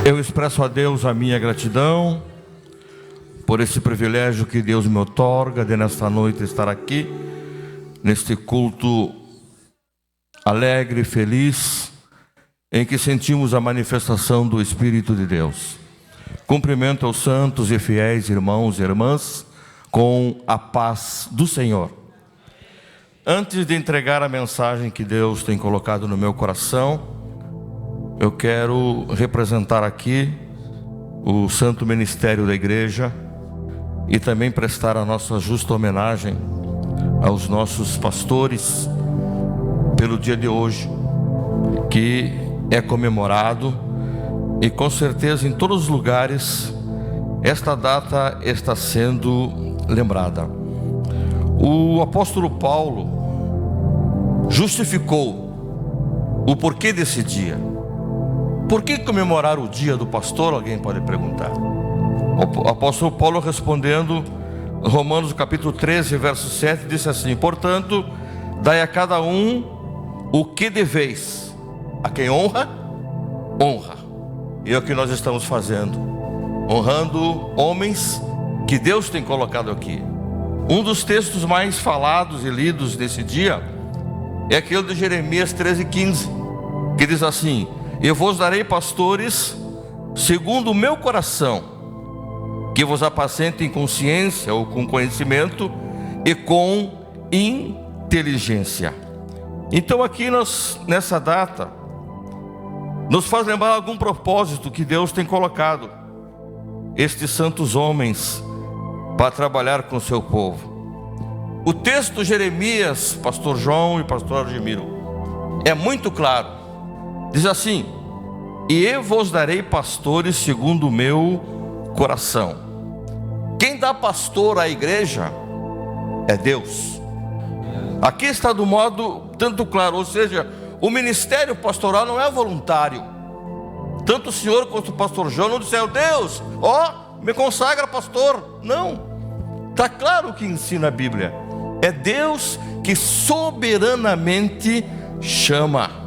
Eu expresso a Deus a minha gratidão por esse privilégio que Deus me outorga de nesta noite estar aqui, neste culto alegre e feliz, em que sentimos a manifestação do Espírito de Deus. Cumprimento aos santos e fiéis irmãos e irmãs com a paz do Senhor. Antes de entregar a mensagem que Deus tem colocado no meu coração, eu quero representar aqui o santo ministério da igreja e também prestar a nossa justa homenagem aos nossos pastores pelo dia de hoje, que é comemorado, e com certeza em todos os lugares esta data está sendo lembrada. O apóstolo Paulo justificou o porquê desse dia. Por que comemorar o dia do pastor? Alguém pode perguntar. O apóstolo Paulo, respondendo, Romanos capítulo 13, verso 7, disse assim: portanto, dai a cada um o que deveis. A quem honra, honra. E é o que nós estamos fazendo, honrando homens que Deus tem colocado aqui. Um dos textos mais falados e lidos nesse dia é aquele de Jeremias 13:15, que diz assim: eu vos darei pastores segundo o meu coração, que vos apacentem com ciência ou com conhecimento e com inteligência. Então aqui nós, nessa data, nos faz lembrar algum propósito que Deus tem colocado estes santos homens para trabalhar com o seu povo. O texto de Jeremias, pastor João e pastor Argemiro, é muito claro. Diz assim: e eu vos darei pastores segundo o meu coração. Quem dá pastor à igreja é Deus. Aqui está do modo tanto claro, ou seja, o ministério pastoral não é voluntário. Tanto o senhor quanto o pastor João não disseram: Deus, me consagra pastor. Não, está claro o que ensina a Bíblia. É Deus que soberanamente chama.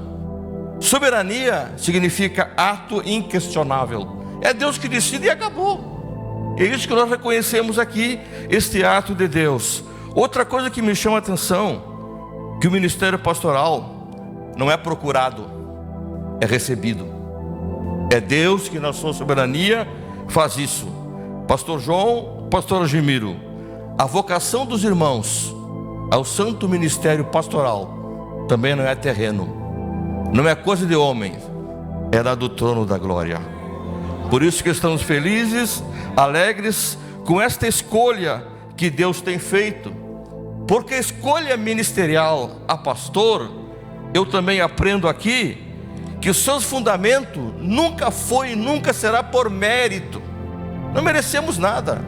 Soberania significa ato inquestionável. É Deus que decide e acabou. É isso que nós reconhecemos aqui, este ato de Deus. Outra coisa que me chama a atenção, que o ministério pastoral não é procurado, é recebido. É Deus que na sua soberania faz isso. Pastor João, pastor Argemiro, a vocação dos irmãos ao santo ministério pastoral também não é terreno, não é coisa de homem, é lá do trono da glória. Por isso que estamos felizes, alegres com esta escolha que Deus tem feito. Porque a escolha ministerial a pastor, eu também aprendo aqui que os seus fundamentos nunca foi e nunca será por mérito. Não merecemos nada.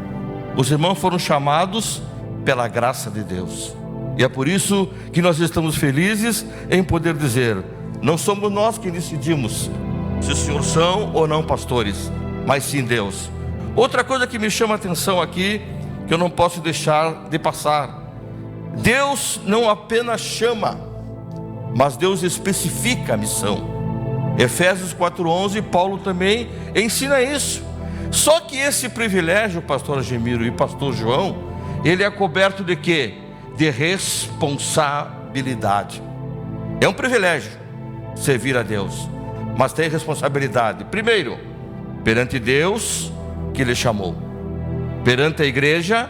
Os irmãos foram chamados pela graça de Deus. E é por isso que nós estamos felizes em poder dizer: não somos nós que decidimos se os senhores são ou não pastores, mas sim Deus. Outra coisa que me chama a atenção aqui, que eu não posso deixar de passar: Deus não apenas chama, mas Deus especifica a missão. Efésios 4:11, Paulo também ensina isso. Só que esse privilégio, pastor Argemiro e pastor João, ele é coberto de quê? De responsabilidade. É um privilégio servir a Deus, mas tem responsabilidade. Primeiro, perante Deus que lhe chamou, perante a igreja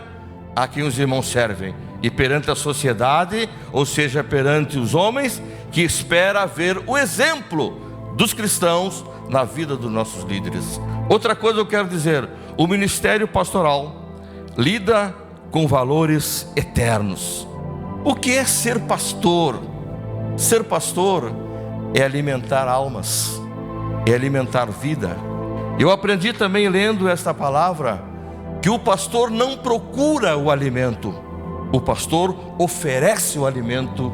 a quem os irmãos servem, e perante a sociedade, ou seja, perante os homens que espera ver o exemplo dos cristãos na vida dos nossos líderes. Outra coisa eu quero dizer: o ministério pastoral lida com valores eternos. O que é ser pastor? Ser pastor é alimentar almas, é alimentar vida. Eu aprendi também, lendo esta palavra, que o pastor não procura o alimento, o pastor oferece o alimento,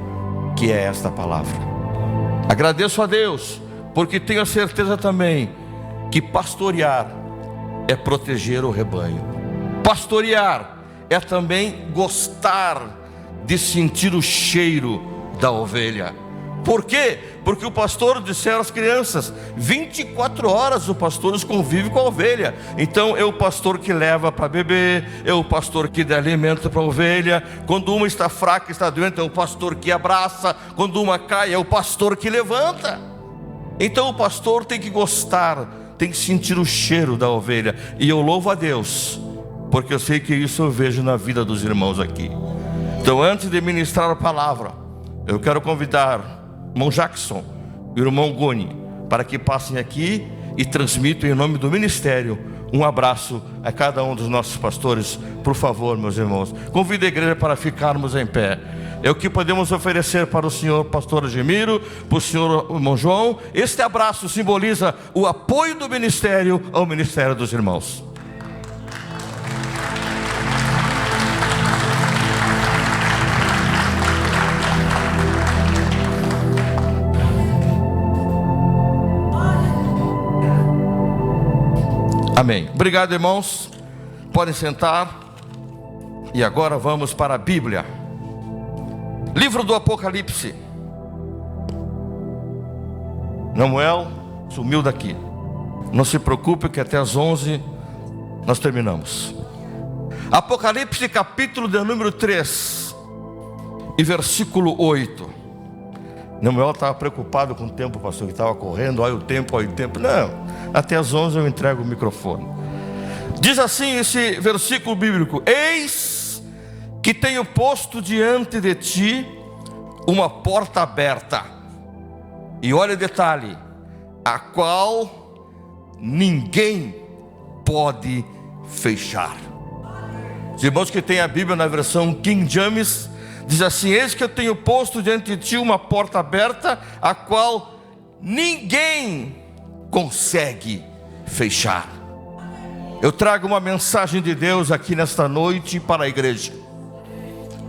que é esta palavra. Agradeço a Deus, porque tenho a certeza também que pastorear é proteger o rebanho. Pastorear é também gostar de sentir o cheiro da ovelha. Por quê? Porque o pastor disseram às crianças, 24 horas o pastor convive com a ovelha. Então é o pastor que leva para beber, é o pastor que dá alimento para a ovelha. Quando uma está fraca, está doente, é o pastor que abraça. Quando uma cai, é o pastor que levanta. Então o pastor tem que gostar, tem que sentir o cheiro da ovelha. E eu louvo a Deus, porque eu sei que isso eu vejo na vida dos irmãos aqui. Então, antes de ministrar a palavra, eu quero convidar o irmão Jackson e o irmão Goni para que passem aqui e transmitam em nome do ministério um abraço a cada um dos nossos pastores. Por favor, meus irmãos, convido a igreja para ficarmos em pé. É o que podemos oferecer para o senhor pastor Ademiro, para o senhor irmão João. Este abraço simboliza o apoio do ministério ao ministério dos irmãos. Amém. Obrigado, irmãos. Podem sentar. E agora vamos para a Bíblia. Livro do Apocalipse. Samuel sumiu daqui. Não se preocupe que até as 11 nós terminamos. Apocalipse capítulo de número 3 e versículo 8. Samuel estava preocupado com o tempo, pastor, que estava correndo, olha o tempo. Não, até as 11 eu entrego o microfone. Diz assim esse versículo bíblico: eis que tenho posto diante de ti uma porta aberta. E olha o detalhe: a qual ninguém pode fechar. Os irmãos que têm a Bíblia na versão King James, diz assim: eis que eu tenho posto diante de ti uma porta aberta, a qual ninguém consegue fechar. Eu trago uma mensagem de Deus aqui nesta noite para a igreja,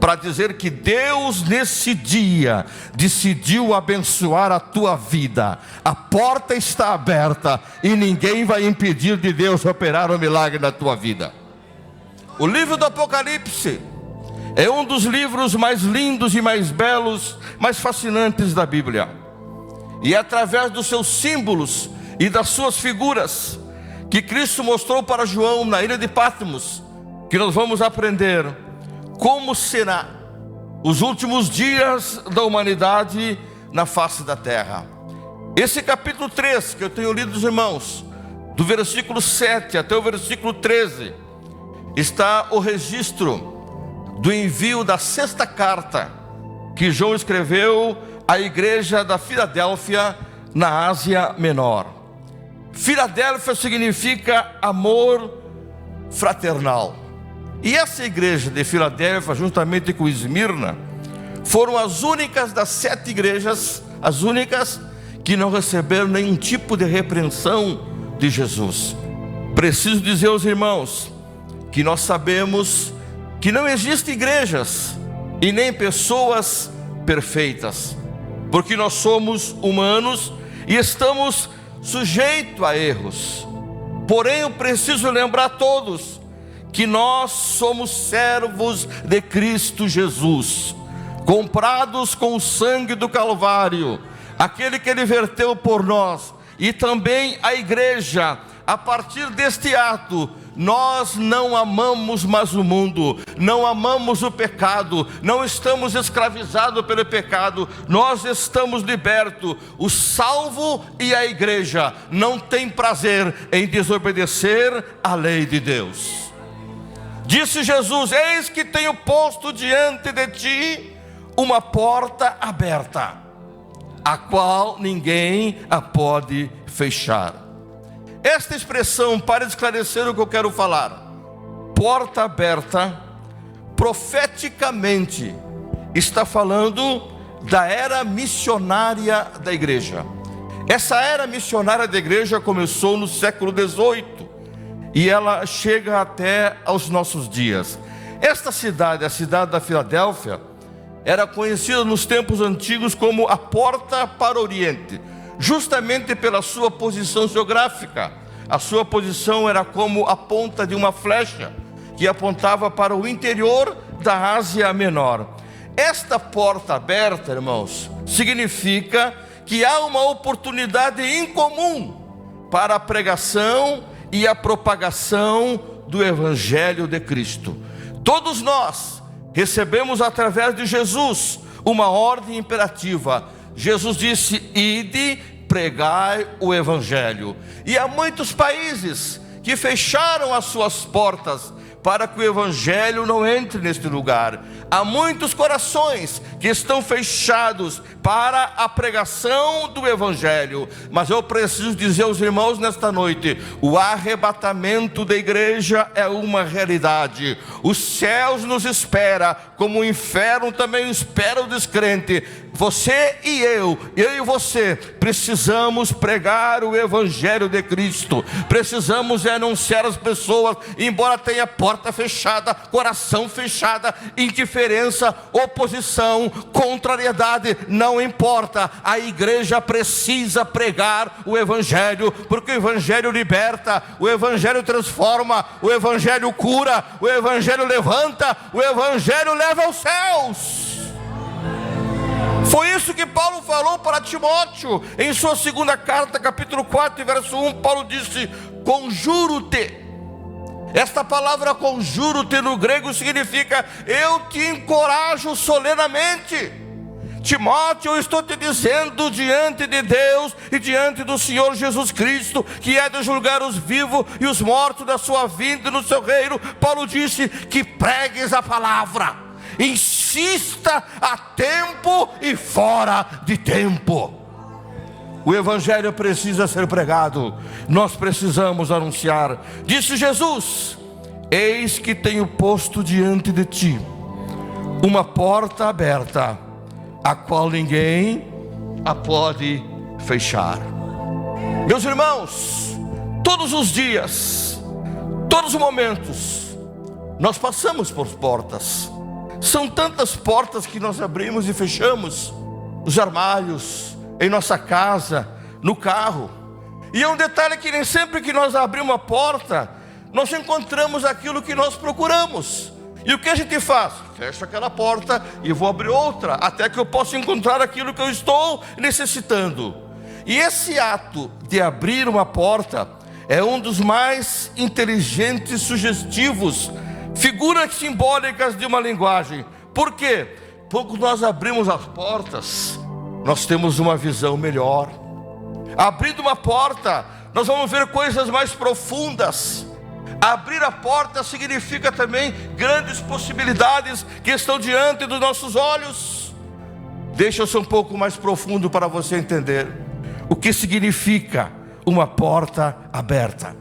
para dizer que Deus nesse dia decidiu abençoar a tua vida. A porta está aberta e ninguém vai impedir de Deus operar um milagre na tua vida. O livro do Apocalipse é um dos livros mais lindos e mais belos, mais fascinantes da Bíblia. E é através dos seus símbolos e das suas figuras que Cristo mostrou para João na ilha de Patmos, que nós vamos aprender como será os últimos dias da humanidade na face da terra. Esse capítulo 3 que eu tenho lido dos irmãos, do versículo 7 até o versículo 13, está o registro do envio da 6ª carta que João escreveu à igreja da Filadélfia, na Ásia Menor. Filadélfia significa amor fraternal. E essa igreja de Filadélfia, juntamente com Esmirna, foram as únicas das 7 igrejas, as únicas que não receberam nenhum tipo de repreensão de Jesus. Preciso dizer aos irmãos que nós sabemos que não existem igrejas e nem pessoas perfeitas, porque nós somos humanos e estamos sujeitos a erros. Porém, eu preciso lembrar a todos que nós somos servos de Cristo Jesus, comprados com o sangue do Calvário, aquele que Ele verteu por nós. E também a igreja, a partir deste ato, nós não amamos mais o mundo, não amamos o pecado, não estamos escravizados pelo pecado, nós estamos libertos. O salvo e a igreja não têm prazer em desobedecer a lei de Deus. Disse Jesus: eis que tenho posto diante de ti uma porta aberta, a qual ninguém a pode fechar. Esta expressão, para esclarecer o que eu quero falar, porta aberta, profeticamente está falando da era missionária da igreja. Essa era missionária da igreja começou no século XVIII e ela chega até aos nossos dias. Esta cidade, a cidade da Filadélfia, era conhecida nos tempos antigos como a porta para o Oriente, justamente pela sua posição geográfica. A sua posição era como a ponta de uma flecha que apontava para o interior da Ásia Menor. esta porta aberta, irmãos, significa que há uma oportunidade incomum para a pregação e a propagação do Evangelho de Cristo. Todos nós recebemos através de Jesus uma ordem imperativa. Jesus disse: ide, pregai o Evangelho. E há muitos países que fecharam as suas portas para que o Evangelho não entre neste lugar. Há muitos corações que estão fechados para a pregação do Evangelho. Mas eu preciso dizer aos irmãos nesta noite: o arrebatamento da igreja é uma realidade. Os céus nos espera, como o inferno também espera o descrente. Você e eu e você, precisamos pregar o Evangelho de Cristo. Precisamos anunciar às pessoas, embora tenha porta fechada, coração fechada, indiferença, oposição, contrariedade, não importa. A igreja precisa pregar o Evangelho, porque o Evangelho liberta, o Evangelho transforma, o Evangelho cura, o Evangelho levanta, o Evangelho leva aos céus. Foi isso que Paulo falou para Timóteo, em sua segunda carta, capítulo 4, verso 1, Paulo disse: conjuro-te. Esta palavra conjuro-te no grego significa: eu te encorajo solenemente. Timóteo, eu estou te dizendo diante de Deus e diante do Senhor Jesus Cristo, que é de julgar os vivos e os mortos da sua vinda no seu reino. Paulo disse que pregues a palavra. Insista a tempo e fora de tempo. O Evangelho precisa ser pregado. Nós precisamos anunciar. Disse Jesus: eis que tenho posto diante de ti uma porta aberta, a qual ninguém a pode fechar. Meus irmãos, todos os dias, todos os momentos, nós passamos por portas. São tantas portas que nós abrimos e fechamos, nos armários, em nossa casa, no carro. E é um detalhe que nem sempre que nós abrimos uma porta, nós encontramos aquilo que nós procuramos. E o que a gente faz? Fecha aquela porta e vou abrir outra, até que eu possa encontrar aquilo que eu estou necessitando. E esse ato de abrir uma porta é um dos mais inteligentes e sugestivos, figuras simbólicas de uma linguagem. Por quê? Porque nós abrimos as portas, nós temos uma visão melhor. Abrindo uma porta, nós vamos ver coisas mais profundas. Abrir a porta significa também grandes possibilidades que estão diante dos nossos olhos. Deixa eu ser um pouco mais profundo para você entender o que significa uma porta aberta.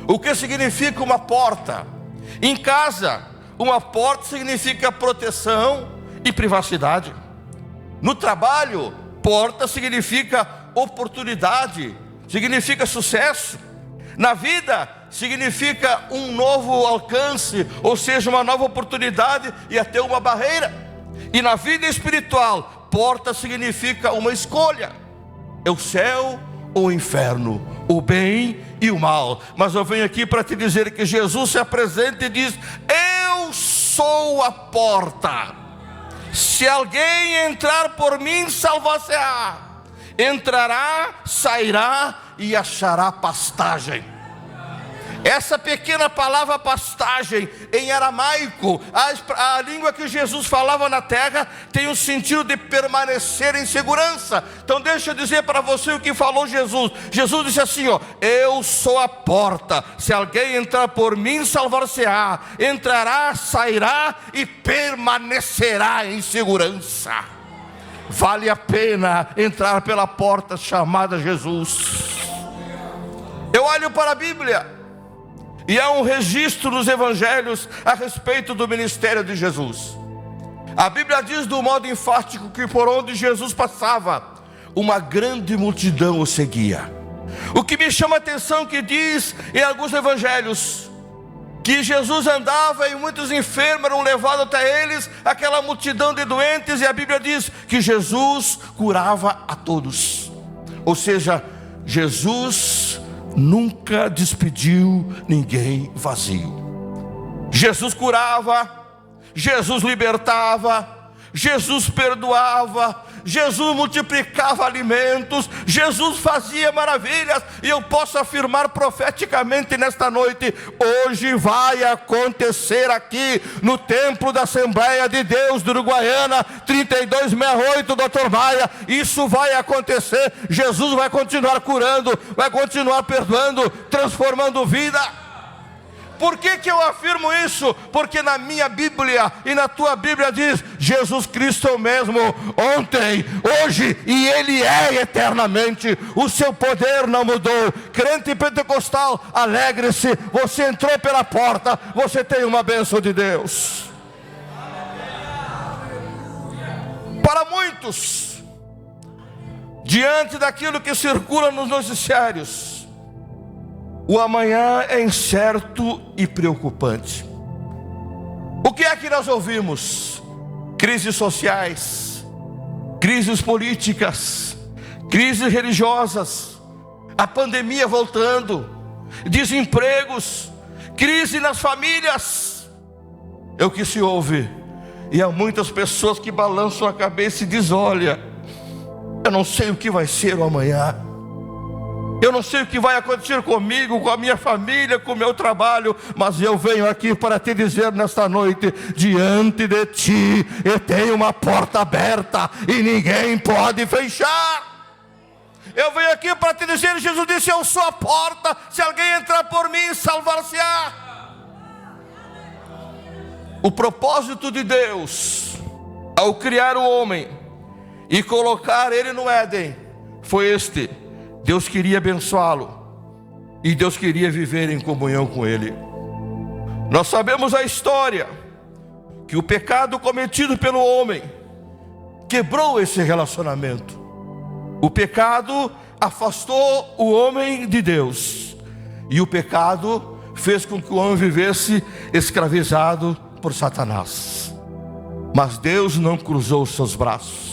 O que significa uma porta? Em casa, uma porta significa proteção e privacidade. No trabalho, porta significa oportunidade, significa sucesso. Na vida, significa um novo alcance, ou seja, uma nova oportunidade e até uma barreira. E na vida espiritual, porta significa uma escolha: é o céu ou o inferno, o bem e o mal. Mas eu venho aqui para te dizer que Jesus se apresenta e diz: eu sou a porta. Se alguém entrar por mim, salvar-se-á. Entrará, sairá e achará pastagem. Essa pequena palavra pastagem em aramaico, a língua que Jesus falava na terra, tem o sentido de permanecer em segurança. Então deixa eu dizer para você o que falou Jesus. Jesus disse assim: eu sou a porta. Se alguém entrar por mim, salvar-se-á. Entrará, sairá e permanecerá em segurança. Vale a pena entrar pela porta chamada Jesus. Eu olho para a Bíblia e há um registro nos evangelhos a respeito do ministério de Jesus. A Bíblia diz do modo enfático que por onde Jesus passava, uma grande multidão o seguia. O que me chama a atenção que diz em alguns evangelhos que Jesus andava e muitos enfermos eram levados até eles, aquela multidão de doentes, e a Bíblia diz que Jesus curava a todos. Ou seja, Jesus nunca despediu ninguém vazio. Jesus curava, Jesus libertava, Jesus perdoava, Jesus multiplicava alimentos, Jesus fazia maravilhas. E eu posso afirmar profeticamente nesta noite: hoje vai acontecer aqui no templo da Assembleia de Deus de Uruguaiana, 3268, Dr. Maia. Isso vai acontecer. Jesus vai continuar curando, vai continuar perdoando, transformando vida. Por que eu afirmo isso? Porque na minha Bíblia e na tua Bíblia diz: Jesus Cristo é o mesmo ontem, hoje e Ele é eternamente. O seu poder não mudou. Crente pentecostal, alegre-se. Você entrou pela porta, você tem uma bênção de Deus. Para muitos, diante daquilo que circula nos noticiários, o amanhã é incerto e preocupante. O que é que nós ouvimos? Crises sociais, crises políticas, crises religiosas, a pandemia voltando, desempregos, crise nas famílias. É o que se ouve. E há muitas pessoas que balançam a cabeça e dizem: olha, eu não sei o que vai ser o amanhã. Eu não sei o que vai acontecer comigo, com a minha família, com o meu trabalho, mas eu venho aqui para te dizer nesta noite: diante de ti eu tenho uma porta aberta e ninguém pode fechar. Eu venho aqui para te dizer: Jesus disse: eu sou a porta, se alguém entrar por mim, salvar-se-á. O propósito de Deus ao criar o homem e colocar ele no Éden foi este: Deus queria abençoá-lo e Deus queria viver em comunhão com ele. Nós sabemos a história, que o pecado cometido pelo homem quebrou esse relacionamento. O pecado afastou o homem de Deus, e o pecado fez com que o homem vivesse escravizado por Satanás. Mas Deus não cruzou os seus braços.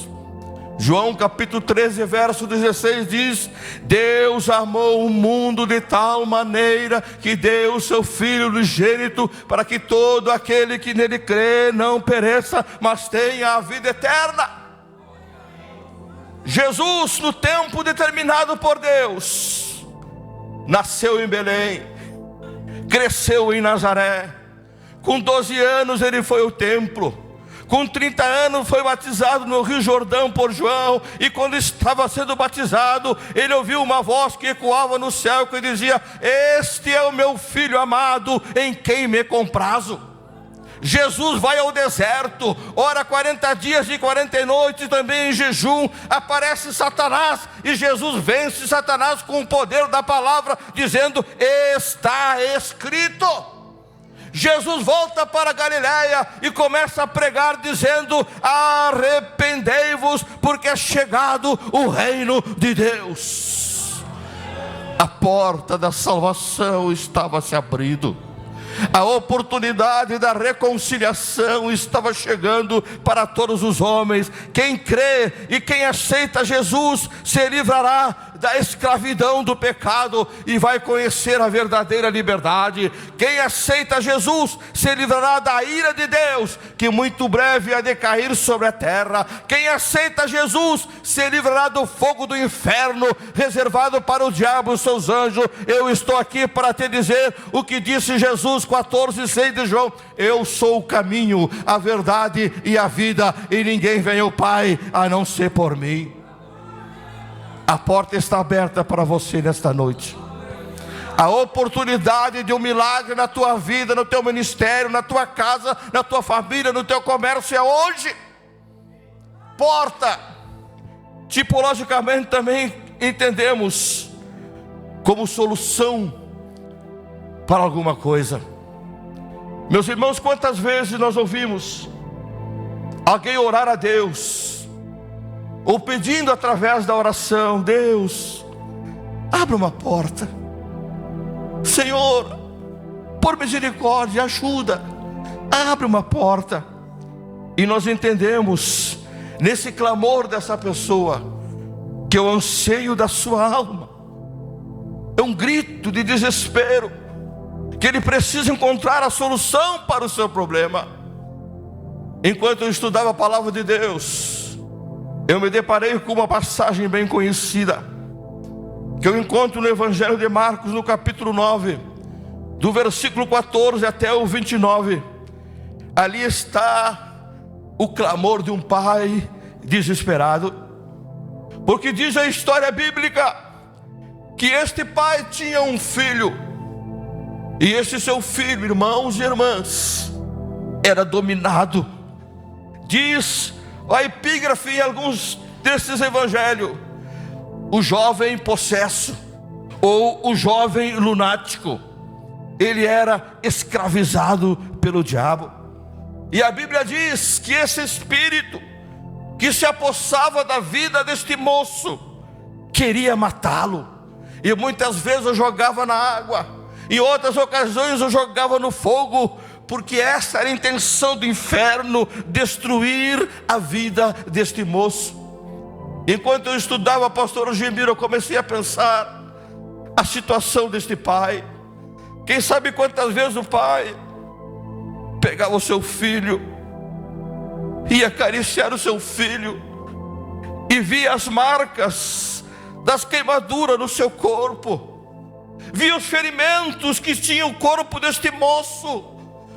João capítulo 13, verso 16 diz: Deus amou o mundo de tal maneira que deu o seu Filho unigênito, para que todo aquele que nele crê não pereça, mas tenha a vida eterna. Jesus, no tempo determinado por Deus, nasceu em Belém, cresceu em Nazaré. Com 12 anos ele foi ao templo. Com 30 anos foi batizado no Rio Jordão por João. E quando estava sendo batizado, ele ouviu uma voz que ecoava no céu, que dizia: este é o meu filho amado, em quem me comprazo. Jesus vai ao deserto, ora 40 dias e 40 noites também em jejum. Aparece Satanás e Jesus vence Satanás com o poder da palavra, dizendo: está escrito. Jesus volta para Galiléia e começa a pregar, dizendo: arrependei-vos, porque é chegado o reino de Deus. A porta da salvação estava se abrindo. A oportunidade da reconciliação estava chegando para todos os homens. Quem crê e quem aceita Jesus se livrará da escravidão do pecado e vai conhecer a verdadeira liberdade. Quem aceita Jesus se livrará da ira de Deus, que muito breve há de cair sobre a terra. Quem aceita Jesus se livrará do fogo do inferno, reservado para o diabo e os seus anjos. Eu estou aqui para te dizer o que disse Jesus 14:6 de João: eu sou o caminho, a verdade e a vida, e ninguém vem ao Pai a não ser por mim. A porta está aberta para você nesta noite. A oportunidade de um milagre na tua vida, no teu ministério, na tua casa, na tua família, no teu comércio é hoje. Porta, tipologicamente também entendemos como solução para alguma coisa. Meus irmãos, quantas vezes nós ouvimos alguém orar a Deus, ou pedindo através da oração: Deus, abre uma porta. Senhor, por misericórdia, ajuda, abre uma porta. E nós entendemos nesse clamor dessa pessoa que é o anseio da sua alma, é um grito de desespero, que ele precisa encontrar a solução para o seu problema. enquanto eu estudava a palavra de Deus, eu me deparei com uma passagem bem conhecida, que eu encontro no Evangelho de Marcos, no capítulo 9, do versículo 14 até o 29. Ali está o clamor de um pai desesperado, porque diz a história bíblica que este pai tinha um filho, e esse seu filho, irmãos e irmãs, era dominado. Diz a epígrafe em alguns desses evangelhos, o jovem possesso, ou o jovem lunático. Ele era escravizado pelo diabo. E a Bíblia diz que esse espírito que se apossava da vida deste moço queria matá-lo, e muitas vezes o jogava na água, em outras ocasiões o jogava no fogo, porque essa era a intenção do inferno, destruir a vida deste moço. Enquanto eu estudava, pastor Gemiro, eu comecei a pensar a situação deste pai. Quem sabe quantas vezes o pai pegava o seu filho, ia acariciar o seu filho, e via as marcas das queimaduras no seu corpo, via os ferimentos que tinha o corpo deste moço,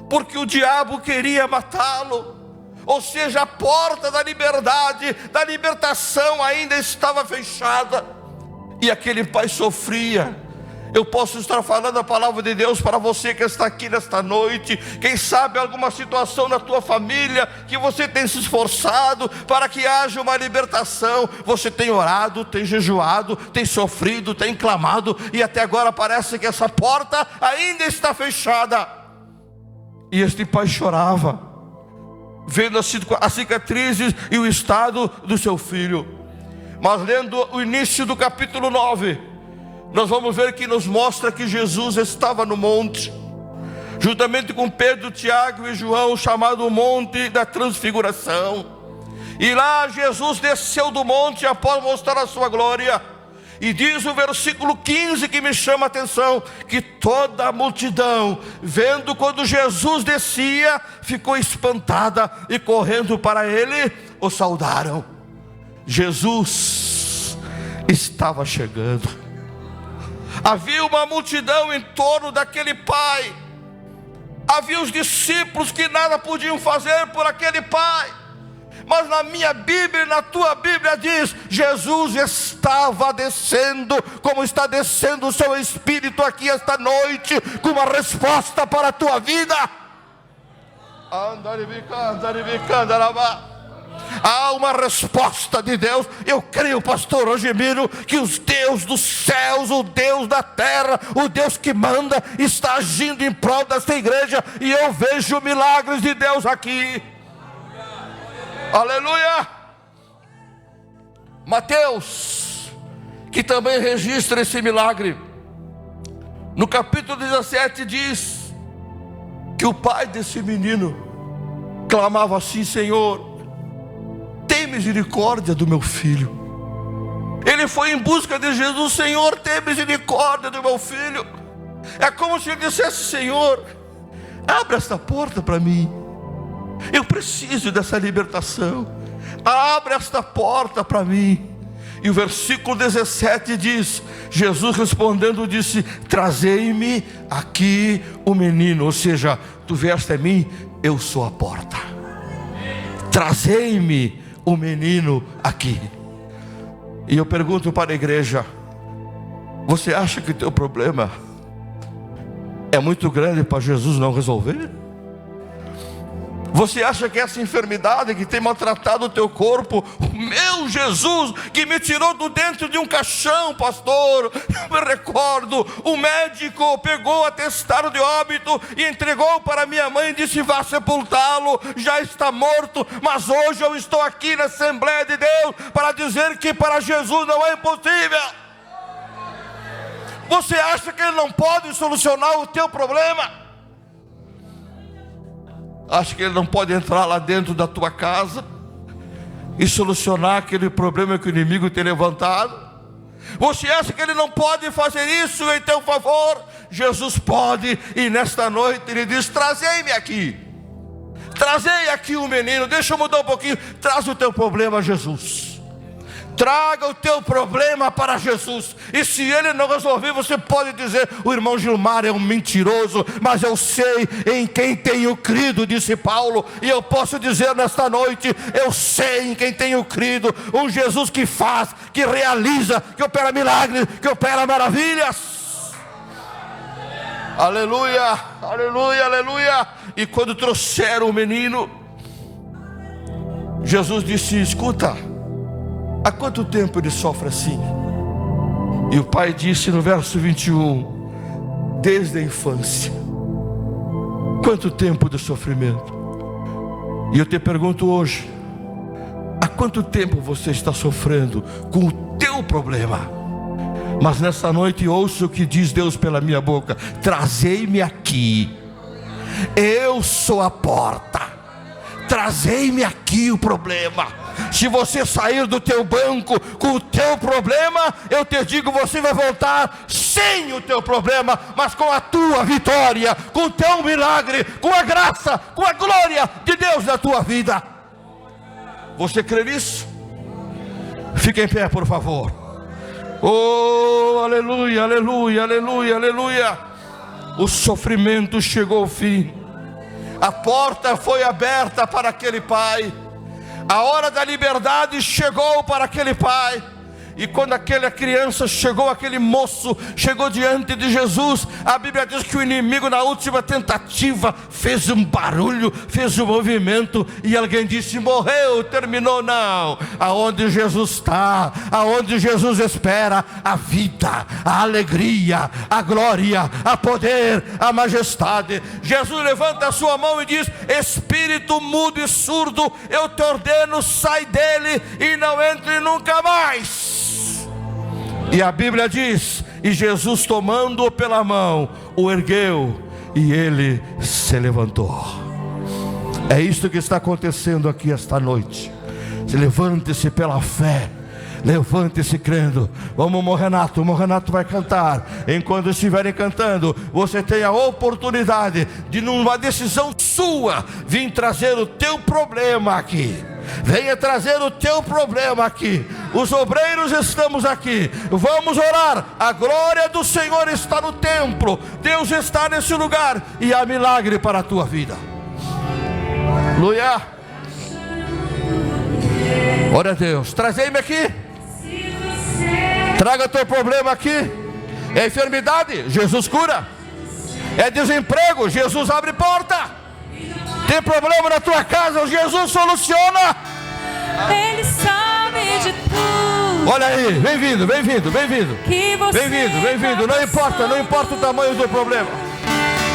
porque o diabo queria matá-lo. Ou seja, a porta da liberdade, da libertação ainda estava fechada, e aquele pai sofria. Eu posso estar falando a palavra de Deus para você que está aqui nesta noite. Quem sabe alguma situação na tua família que você tem se esforçado para que haja uma libertação. Você tem orado, tem jejuado, tem sofrido, tem clamado, e até agora parece que essa porta ainda está fechada. E este pai chorava, vendo as cicatrizes e o estado do seu filho. Mas lendo o início do capítulo 9, nós vamos ver que nos mostra que Jesus estava no monte, juntamente com Pedro, Tiago e João, chamado Monte da Transfiguração. E lá Jesus desceu do monte após mostrar a sua glória. E diz o versículo 15 que me chama a atenção, que toda a multidão, vendo quando Jesus descia, ficou espantada, e correndo para ele, o saudaram. Jesus estava chegando. Havia uma multidão em torno daquele pai. Havia os discípulos que nada podiam fazer por aquele pai. Mas na minha Bíblia e na tua Bíblia diz: Jesus estava descendo, como está descendo o seu Espírito aqui esta noite, com uma resposta para a tua vida. Há uma resposta de Deus. Eu creio, pastor Ogemiro, que os Deus dos céus, o Deus da terra, o Deus que manda, está agindo em prol desta igreja, e eu vejo milagres de Deus aqui. Aleluia. Mateus, que também registra esse milagre, no capítulo 17 diz que o pai desse menino clamava assim: Senhor, tem misericórdia do meu filho. Ele foi em busca de Jesus: Senhor, tem misericórdia do meu filho. É como se ele dissesse: Senhor, abre esta porta para mim, eu preciso dessa libertação, abre esta porta para mim. E o versículo 17 diz: Jesus respondendo disse: trazei-me aqui o menino. Ou seja, tu vieste a mim, eu sou a porta. Trazei-me o menino aqui. E eu pergunto para a igreja: você acha que o teu problema é muito grande para Jesus não resolver? Você acha que essa enfermidade que tem maltratado o teu corpo, o meu Jesus que me tirou do dentro de um caixão, pastor, eu me recordo, o médico pegou o atestado de óbito e entregou para minha mãe e disse: vá sepultá-lo, já está morto. Mas hoje eu estou aqui na Assembleia de Deus para dizer que para Jesus não é impossível. Você acha que Ele não pode solucionar o teu problema? Acha que Ele não pode entrar lá dentro da tua casa e solucionar aquele problema que o inimigo tem levantado? Você acha que Ele não pode fazer isso em teu favor? Jesus pode, e nesta noite Ele diz: trazei-me aqui. Trazei aqui o menino. Deixa eu mudar um pouquinho. Traz o teu problema a Jesus. Traga o teu problema para Jesus. E se ele não resolver, você pode dizer: o irmão Gilmar é um mentiroso, mas eu sei em quem tenho crido, disse Paulo. E eu posso dizer nesta noite: eu sei em quem tenho crido. Um Jesus que faz, que realiza, que opera milagres, que opera maravilhas. Aleluia, aleluia, aleluia. E quando trouxeram o menino, Jesus disse: escuta, há quanto tempo ele sofre assim? E o pai disse no verso 21: desde a infância. Quanto tempo de sofrimento? E eu te pergunto hoje: há quanto tempo você está sofrendo com o teu problema? Mas nessa noite ouço o que diz Deus pela minha boca: trazei-me aqui, eu sou a porta. Trazei-me aqui o problema. Se você sair do teu banco com o teu problema, eu te digo, você vai voltar sem o teu problema, mas com a tua vitória, com o teu milagre, com a graça, com a glória de Deus na tua vida. Você crê nisso? Fique em pé, por favor. Oh, aleluia, aleluia, aleluia, aleluia. O sofrimento chegou ao fim. A porta foi aberta para aquele pai. A hora da liberdade chegou para aquele pai. E quando aquela criança chegou, aquele moço chegou diante de Jesus, a Bíblia diz que o inimigo, na última tentativa, fez um barulho, fez um movimento, e alguém disse: morreu, terminou. Não, aonde Jesus está, aonde Jesus espera, a vida, a alegria, a glória, a poder, a majestade. Jesus levanta a sua mão e diz: espírito mudo e surdo, eu te ordeno, sai dele e não entre nunca mais. E a Bíblia diz: e Jesus, tomando-o pela mão, o ergueu, e ele se levantou. É isso que está acontecendo aqui esta noite. Levante-se pela fé, levante-se crendo. Vamos, Renato, o Renato vai cantar. Enquanto estiverem cantando, você tem a oportunidade de, numa decisão sua, vir trazer o teu problema aqui. Venha trazer o teu problema aqui. Os obreiros estamos aqui. Vamos orar. A glória do Senhor está no templo. Deus está nesse lugar. E há milagre para a tua vida. Aleluia. Glória a Deus. Trazei-me aqui. Traga o teu problema aqui. É enfermidade? Jesus cura. É desemprego? Jesus abre porta. Tem problema na tua casa? Jesus soluciona. Ele sabe de tudo. Olha aí, bem-vindo, bem-vindo, bem-vindo. Bem-vindo, bem-vindo. Não importa o tamanho do problema.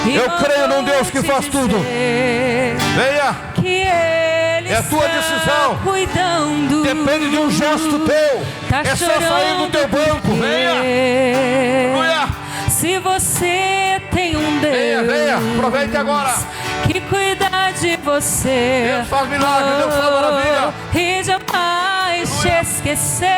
Eu creio num Deus que faz tudo. Venha. Que Ele é a tua decisão. Cuidando. Depende de um gesto teu. É só sair do teu banco. Venha. Aleluia. Se você tem um Deus, venha, aproveite agora, que cuida de você. Deus faz milagre, Deus faz maravilha. E jamais te esqueceu.